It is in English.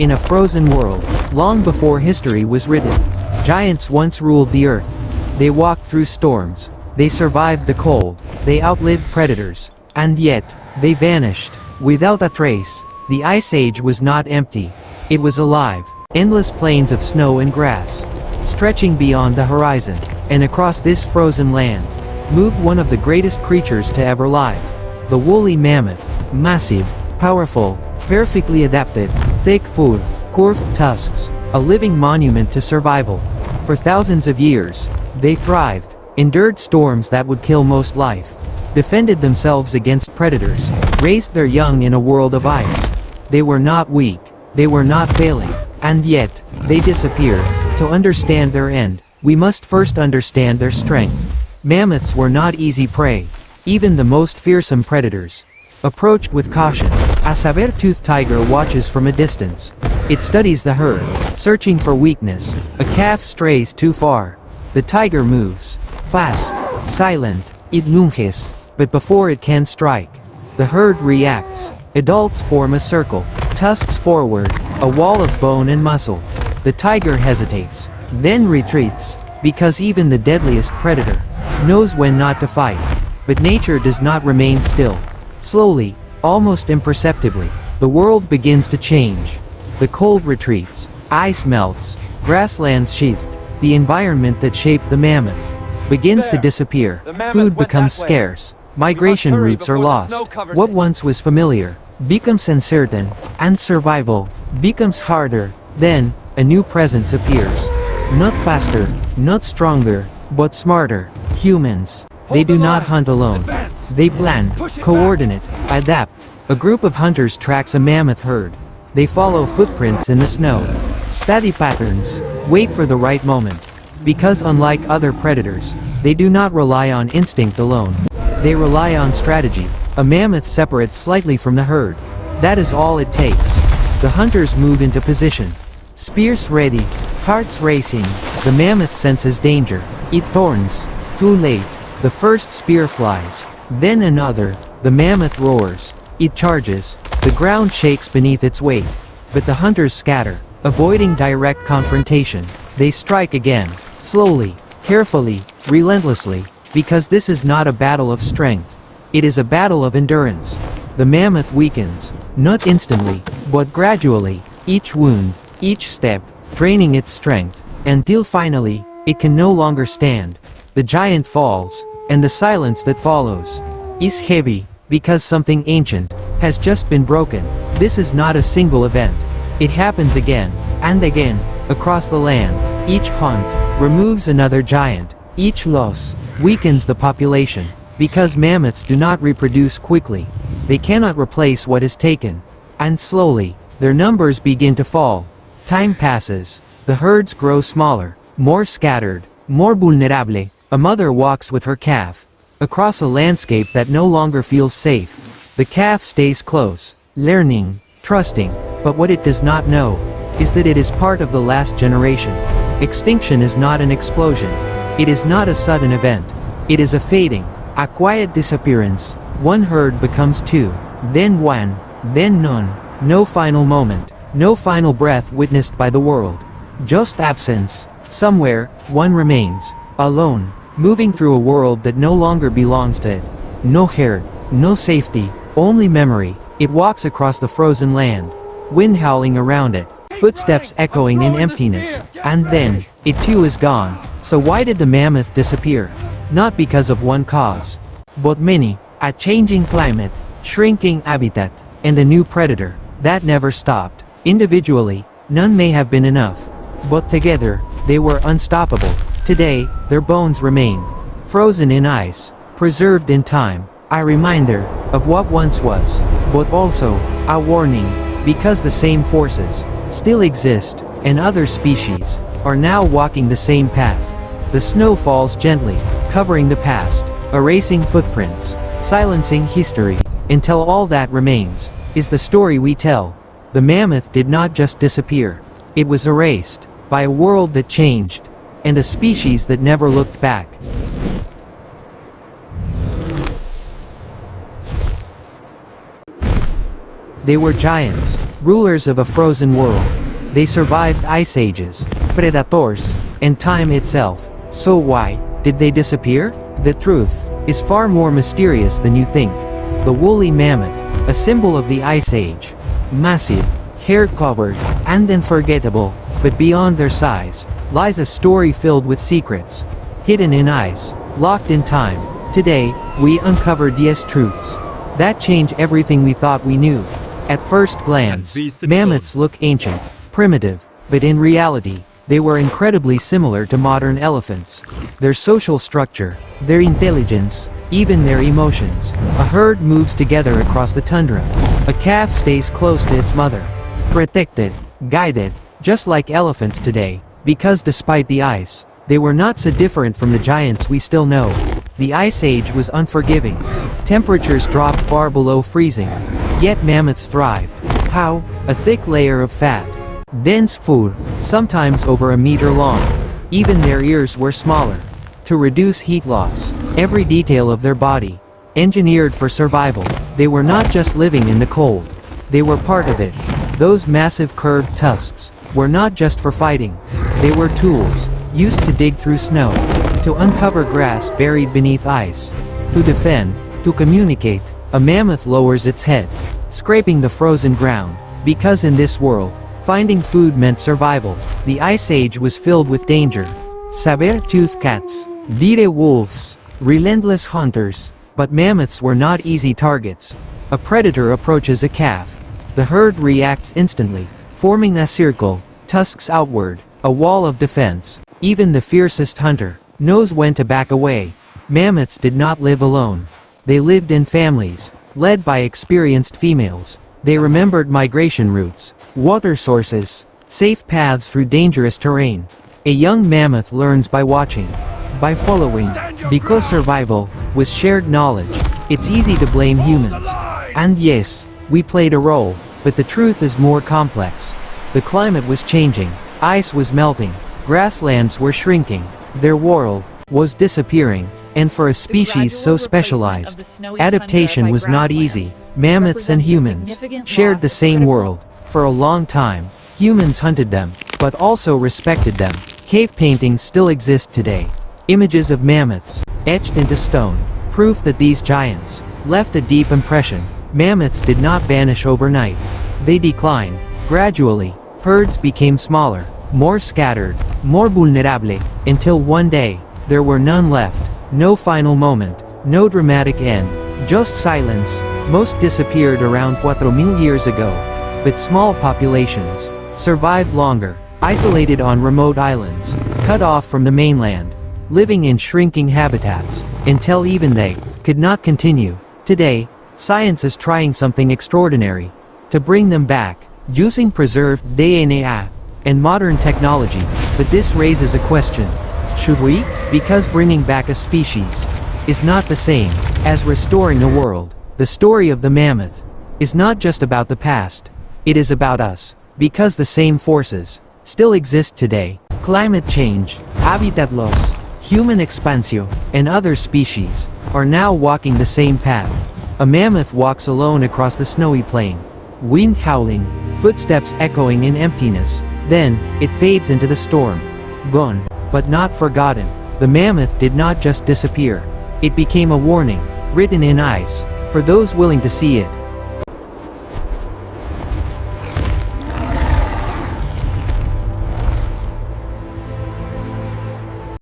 In a frozen world, long before history was written, giants once ruled the earth. They walked through storms. They survived the cold. They outlived predators. And yet, they vanished. Without a trace, the Ice Age was not empty. It was alive. Endless plains of snow and grass, stretching beyond the horizon. And across this frozen land, moved one of the greatest creatures to ever live. The woolly mammoth. Massive, powerful, perfectly adapted, thick fur, curved tusks, a living monument to survival. For thousands of years, they thrived, endured storms that would kill most life, defended themselves against predators, raised their young in a world of ice. They were not weak, they were not failing, and yet, they disappeared. To understand their end, we must first understand their strength. Mammoths were not easy prey. Even the most fearsome predators approached with caution. A saber-toothed tiger watches from a distance. It studies the herd, searching for weakness. A calf strays too far. The tiger moves. Fast, silent, it lunges, but before it can strike, the herd reacts. Adults form a circle, tusks forward, a wall of bone and muscle. The tiger hesitates, then retreats, because even the deadliest predator knows when not to fight. But nature does not remain still. Slowly, almost imperceptibly, the world begins to change. The cold retreats, ice melts, grasslands shift. The environment that shaped the mammoth begins to disappear. Food becomes scarce. Migration routes are lost. What once was familiar becomes uncertain, and survival becomes harder. Then, a new presence appears. Not faster, not stronger, but smarter. Humans. They do not hunt alone. They plan, coordinate, adapt. A group of hunters tracks a mammoth herd. They follow footprints in the snow. Steady patterns. Wait for the right moment. Because unlike other predators, they do not rely on instinct alone. They rely on strategy. A mammoth separates slightly from the herd. That is all it takes. The hunters move into position. Spears ready, hearts racing. The mammoth senses danger. It turns. Too late. The first spear flies. Then another. The mammoth roars. It charges. The ground shakes beneath its weight. But the hunters scatter, avoiding direct confrontation. They strike again. Slowly, carefully, relentlessly. Because this is not a battle of strength. It is a battle of endurance. The mammoth weakens. Not instantly, but gradually. Each wound, each step, draining its strength. Until finally, it can no longer stand. The giant falls. And the silence that follows is heavy, because something ancient has just been broken. This is not a single event. It happens again, and again, across the land. Each hunt removes another giant. Each loss weakens the population. Because mammoths do not reproduce quickly, they cannot replace what is taken. And slowly, their numbers begin to fall. Time passes. The herds grow smaller, more scattered, more vulnerable. A mother walks with her calf across a landscape that no longer feels safe. The calf stays close, learning, trusting, but what it does not know is that it is part of the last generation. Extinction is not an explosion. It is not a sudden event. It is a fading, a quiet disappearance. One herd becomes two, then one, then none. No final moment, no final breath witnessed by the world. Just absence. Somewhere, one remains, alone, moving through a world that no longer belongs to it. No herd, no safety, only memory. It walks across the frozen land, wind howling around it, footsteps echoing in emptiness. And then, it too is gone. So why did the mammoth disappear? Not because of one cause, but many. A changing climate, shrinking habitat, and a new predator that never stopped. Individually, none may have been enough, but together, they were unstoppable. Today, their bones remain, frozen in ice, preserved in time, a reminder of what once was, but also a warning, because the same forces still exist, and other species are now walking the same path. The snow falls gently, covering the past, erasing footprints, silencing history, until all that remains is the story we tell. The mammoth did not just disappear. It was erased by a world that changed, and a species that never looked back. They were giants, rulers of a frozen world. They survived ice ages, predators, and time itself. So why did they disappear? The truth is far more mysterious than you think. The woolly mammoth, a symbol of the ice age. Massive, hair-covered, and unforgettable, but beyond their size, lies a story filled with secrets. Hidden in ice, locked in time. Today, we uncover these truths that change everything we thought we knew. At first glance, mammoths look ancient, primitive, but in reality, they were incredibly similar to modern elephants. Their social structure, their intelligence, even their emotions. A herd moves together across the tundra. A calf stays close to its mother. Protected, guided, just like elephants today, because despite the ice, they were not so different from the giants we still know. The Ice Age was unforgiving. Temperatures dropped far below freezing. Yet mammoths thrived. How? A thick layer of fat. Dense food, sometimes over a meter long. Even their ears were smaller. To reduce heat loss. Every detail of their body, engineered for survival. They were not just living in the cold. They were part of it. Those massive curved tusks were not just for fighting. They were tools, used to dig through snow, to uncover grass buried beneath ice, to defend, to communicate. A mammoth lowers its head, scraping the frozen ground, because in this world, finding food meant survival. The Ice Age was filled with danger. Saber-toothed cats, dire wolves, relentless hunters. But mammoths were not easy targets. A predator approaches a calf. The herd reacts instantly, forming a circle, tusks outward, a wall of defense. Even the fiercest hunter knows when to back away. Mammoths did not live alone. They lived in families, led by experienced females. They remembered migration routes, water sources, safe paths through dangerous terrain. A young mammoth learns by watching, by following. Because survival was shared knowledge, it's easy to blame humans. And yes, we played a role, but the truth is more complex. The climate was changing, ice was melting, grasslands were shrinking, their world was disappearing, and for a species so specialized, adaptation was not easy. Mammoths and humans shared the same world. For a long time, humans hunted them, but also respected them. Cave paintings still exist today. Images of mammoths, etched into stone, proof that these giants left a deep impression. Mammoths did not vanish overnight. They declined, gradually. Herds became smaller, more scattered, more vulnerable, until one day, there were none left. No final moment, no dramatic end, just silence. Most disappeared around 4,000 years ago. But small populations survived longer, isolated on remote islands, cut off from the mainland, living in shrinking habitats, until even they could not continue. Today, science is trying something extraordinary to bring them back, using preserved DNA and modern technology. But this raises a question. Should we? Because bringing back a species is not the same as restoring a world. The story of the mammoth is not just about the past, it is about us, because the same forces still exist today. Climate change, habitat loss, human expansion, and other species are now walking the same path. A mammoth walks alone across the snowy plain, wind howling, footsteps echoing in emptiness. Then, it fades into the storm. Gone, but not forgotten. The mammoth did not just disappear. It became a warning, written in ice, for those willing to see it.